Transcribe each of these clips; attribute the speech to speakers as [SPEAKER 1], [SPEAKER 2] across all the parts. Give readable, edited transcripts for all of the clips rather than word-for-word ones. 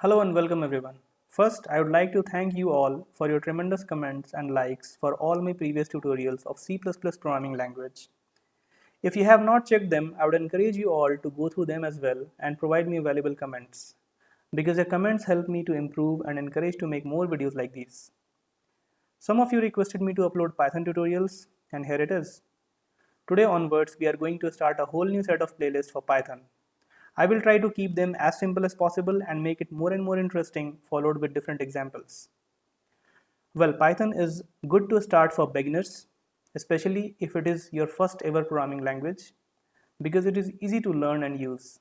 [SPEAKER 1] Hello and welcome everyone. First, I would like to thank you all for your tremendous comments and likes for all my previous tutorials of C++ programming language. If you have not checked them, I would encourage you all to go through them as well and provide me valuable comments, because your comments help me to improve and encourage to make more videos like these. Some of you requested me to upload Python tutorials, and here it is. Today onwards, we are going to start a whole new set of playlists for Python. I will try to keep them as simple as possible and make it more and more interesting, followed with different examples. Well, Python is good to start for beginners, especially if it is your first ever programming language, because it is easy to learn and use.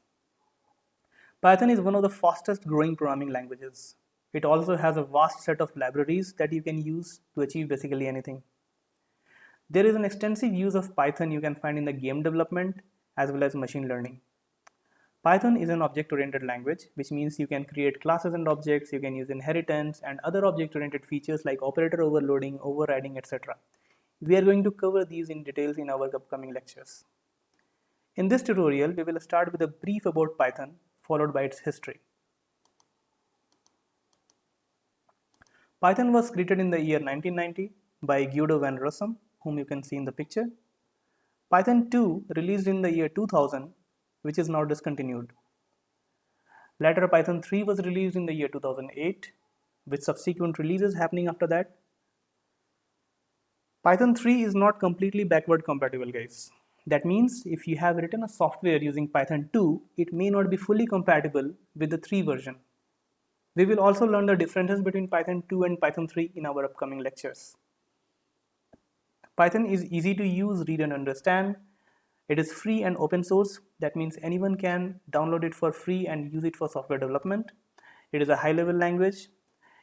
[SPEAKER 1] Python is one of the fastest growing programming languages. It also has a vast set of libraries that you can use to achieve basically anything. There is an extensive use of Python you can find in the game development as well as machine learning. Python is an object-oriented language, which means you can create classes and objects, you can use inheritance and other object-oriented features like operator overloading, overriding, etc. We are going to cover these in details in our upcoming lectures. In this tutorial, we will start with a brief about Python, followed by its history. Python was created in the year 1990 by Guido van Rossum, whom you can see in the picture. Python 2 released in the year 2000, which is now discontinued. Later, Python 3 was released in the year 2008, with subsequent releases happening after that. Python 3 is not completely backward compatible, guys. That means if you have written a software using Python 2, it may not be fully compatible with the 3 version. We will also learn the differences between Python 2 and Python 3 in our upcoming lectures. Python is easy to use, read and understand. It is free and open source. That means anyone can download it for free and use it for software development. It is a high-level language.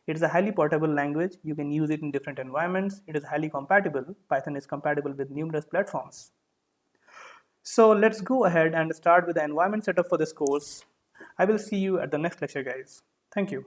[SPEAKER 1] It is a highly portable language. You can use it in different environments. It is highly compatible. Python is compatible with numerous platforms. So let's go ahead and start with the environment setup for this course. I will see you at the next lecture, guys. Thank you.